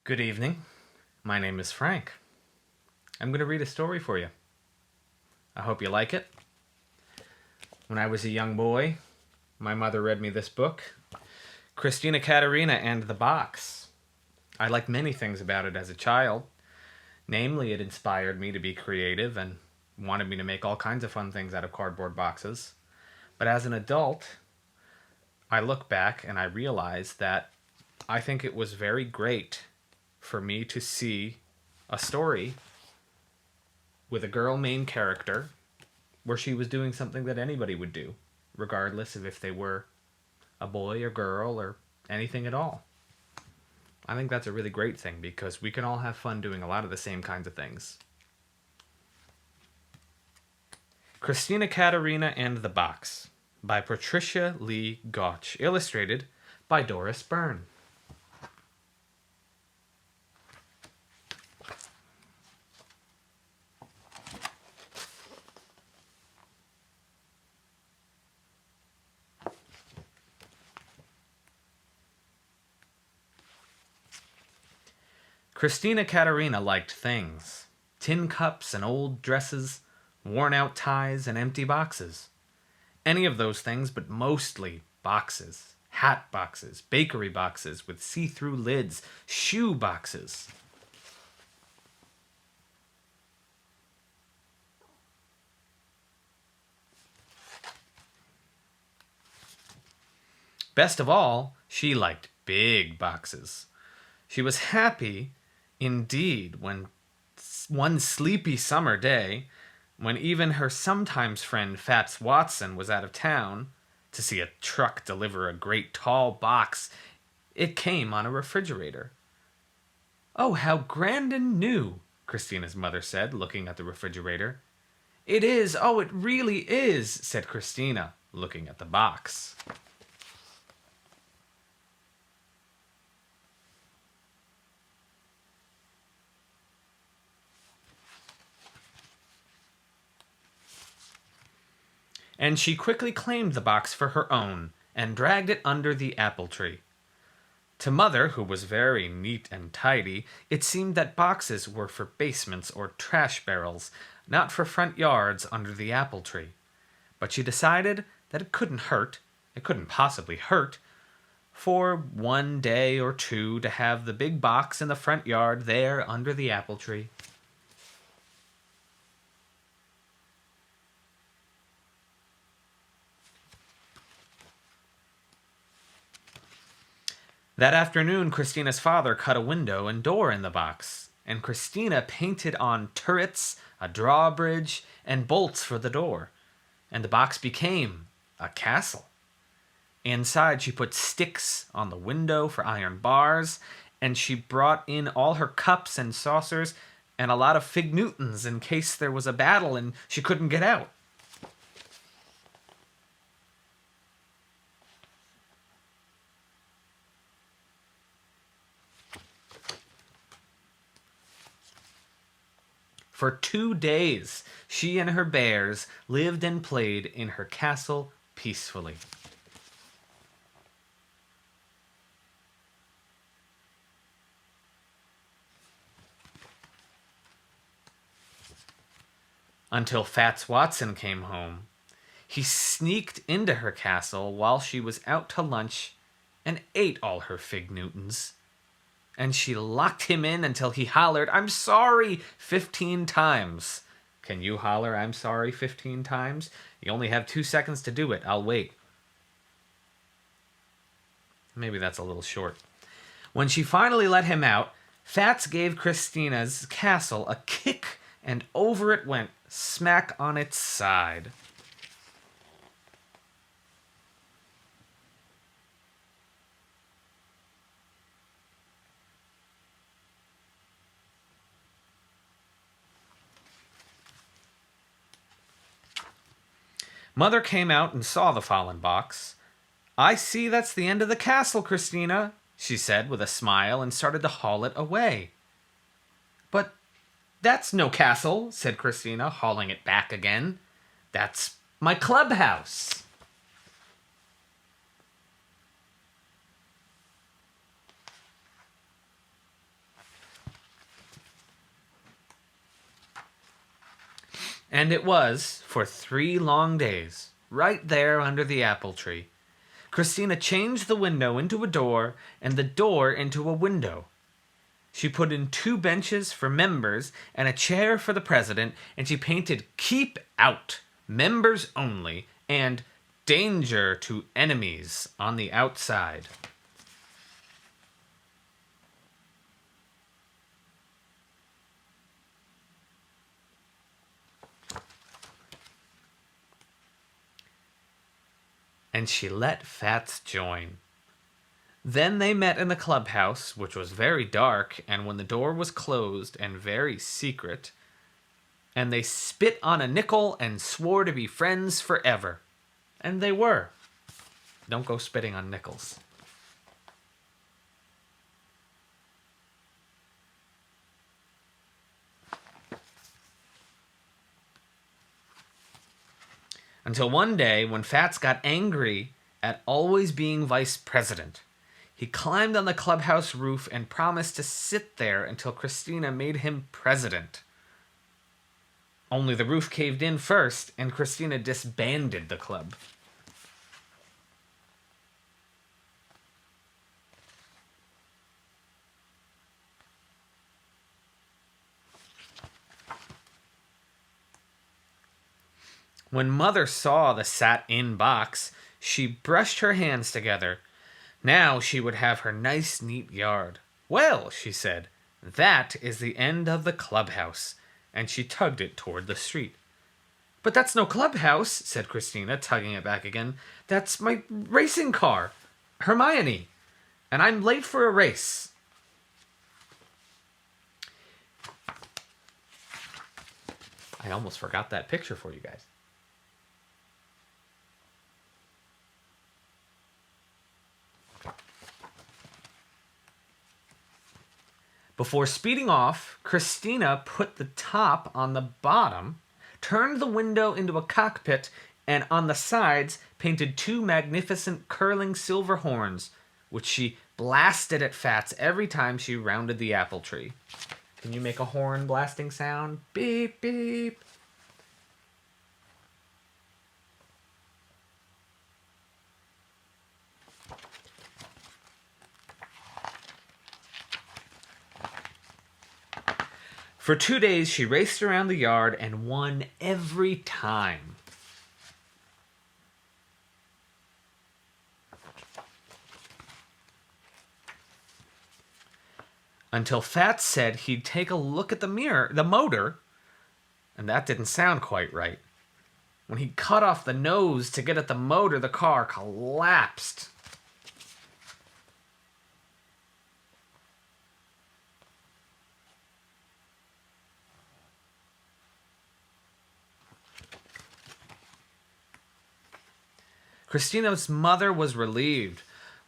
Good evening. My name is Frank. I'm going to read a story for you. I hope you like it. When I was a young boy, my mother read me this book, Christina, Katerina, and the Box. I liked many things about it as a child. Namely, it inspired me to be creative and wanted me to make all kinds of fun things out of cardboard boxes. But as an adult, I look back and I realize that I think it was very great for me to see a story with a girl main character where she was doing something that anybody would do, regardless of if they were a boy or girl or anything at all. I think that's a really great thing because we can all have fun doing a lot of the same kinds of things. Christina, Katerina, and the Box by Patricia Lee Gauch, illustrated by Doris Byrne. Christina Katerina liked things. Tin cups and old dresses, worn-out ties and empty boxes. Any of those things, but mostly boxes. Hat boxes, bakery boxes with see-through lids, shoe boxes. Best of all, she liked big boxes. She was happy indeed when one sleepy summer day, when even her sometimes friend Fats Watson was out of town to see a truck deliver a great tall box, it came on a refrigerator. "Oh, how grand and new," Christina's mother said, looking at the refrigerator. "It is, oh, it really is," said Christina, looking at the box. And she quickly claimed the box for her own and dragged it under the apple tree. To Mother, who was very neat and tidy, it seemed that boxes were for basements or trash barrels, not for front yards under the apple tree. But she decided that it couldn't possibly hurt, for one day or two to have the big box in the front yard there under the apple tree. That afternoon, Christina's father cut a window and door in the box, and Christina painted on turrets, a drawbridge, and bolts for the door, and the box became a castle. Inside, she put sticks on the window for iron bars, and she brought in all her cups and saucers and a lot of fig Newtons in case there was a battle and she couldn't get out. For 2 days, she and her bears lived and played in her castle peacefully. Until Fats Watson came home. He sneaked into her castle while she was out to lunch and ate all her fig Newtons. And she locked him in until he hollered, "I'm sorry," 15 times. Can you holler, "I'm sorry," 15 times? You only have 2 seconds to do it. I'll wait. Maybe that's a little short. When she finally let him out, Fats gave Christina's castle a kick, and over it went, smack on its side. Mother came out and saw the fallen box. "I see that's the end of the castle, Christina," she said with a smile and started to haul it away. "But that's no castle," said Christina, hauling it back again. "That's my clubhouse." And it was for 3 long days, right there under the apple tree. Christina changed the window into a door and the door into a window. She put in 2 benches for members and a chair for the president, and she painted "Keep Out, Members Only," and "Danger to Enemies" on the outside. And she let Fats join. Then they met in the clubhouse, which was very dark, and when the door was closed and very secret, and they spit on a nickel and swore to be friends forever. And they were. Don't go spitting on nickels. Until one day, when Fats got angry at always being vice president, he climbed on the clubhouse roof and promised to sit there until Christina made him president. Only the roof caved in first, and Christina disbanded the club. When Mother saw the sat-in box, she brushed her hands together. Now she would have her nice, neat yard. "Well," she said, "that is the end of the clubhouse," and she tugged it toward the street. "But that's no clubhouse," said Christina, tugging it back again. "That's my racing car, Hermione, and I'm late for a race." I almost forgot that picture for you guys. Before speeding off, Christina put the top on the bottom, turned the window into a cockpit, and on the sides painted 2 magnificent curling silver horns, which she blasted at Fats every time she rounded the apple tree. Can you make a horn blasting sound? Beep, beep. For 2 days, she raced around the yard and won every time. Until Fats said he'd take a look at the motor, and that didn't sound quite right. When he cut off the nose to get at the motor, the car collapsed. Christina's mother was relieved.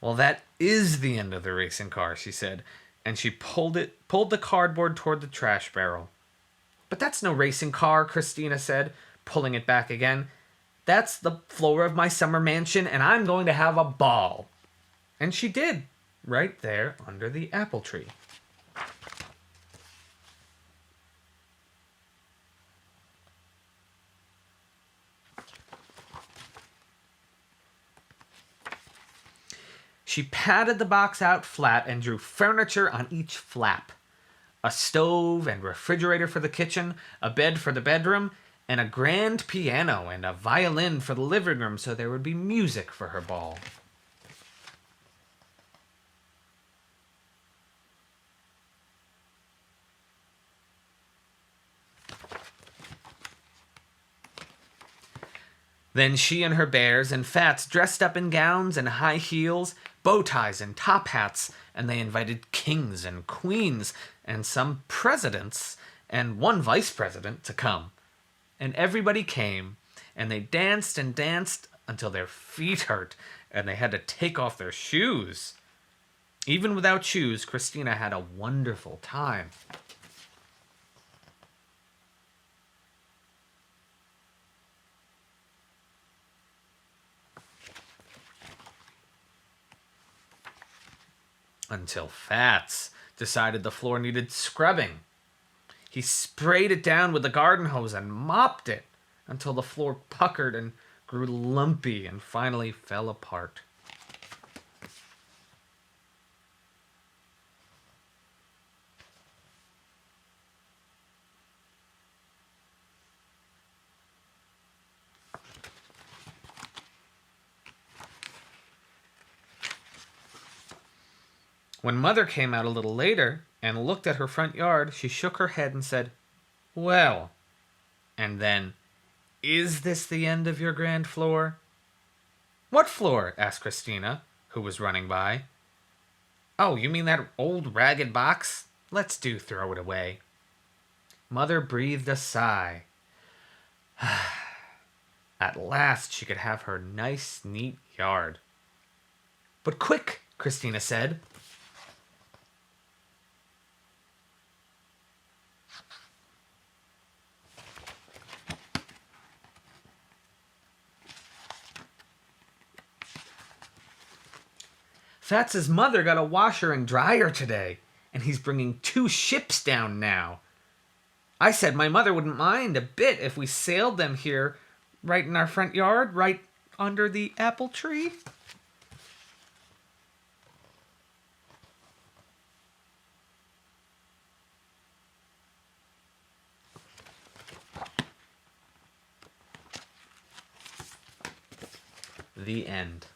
"Well, that is the end of the racing car," she said, and she pulled the cardboard toward the trash barrel. "But that's no racing car," Christina said, pulling it back again. "That's the floor of my summer mansion, and I'm going to have a ball." And she did, right there under the apple tree. She patted the box out flat and drew furniture on each flap. A stove and refrigerator for the kitchen, a bed for the bedroom, and a grand piano and a violin for the living room so there would be music for her ball. Then she and her bears and Fats dressed up in gowns and high heels, bow ties and top hats, and they invited kings and queens and some presidents and one vice president to come. And everybody came, and they danced and danced until their feet hurt, and they had to take off their shoes. Even without shoes, Christina had a wonderful time. Until Fats decided the floor needed scrubbing. He sprayed it down with the garden hose and mopped it until the floor puckered and grew lumpy and finally fell apart. When Mother came out a little later and looked at her front yard, she shook her head and said, "Well," and then, "Is this the end of your grand floor?" "What floor?" asked Christina, who was running by. "Oh, you mean that old ragged box? Let's do throw it away." Mother breathed a sigh. At last she could have her nice, neat yard. "But quick," Christina said. Fats's mother got a washer and dryer today, and he's bringing 2 ships down now. I said my mother wouldn't mind a bit if we sailed them here right in our front yard, right under the apple tree. The end.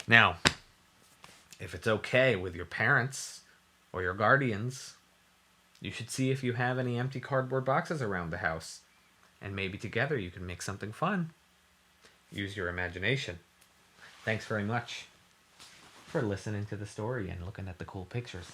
Now, if it's okay with your parents or your guardians, you should see if you have any empty cardboard boxes around the house, and maybe together you can make something fun. Use your imagination. Thanks very much for listening to the story and looking at the cool pictures.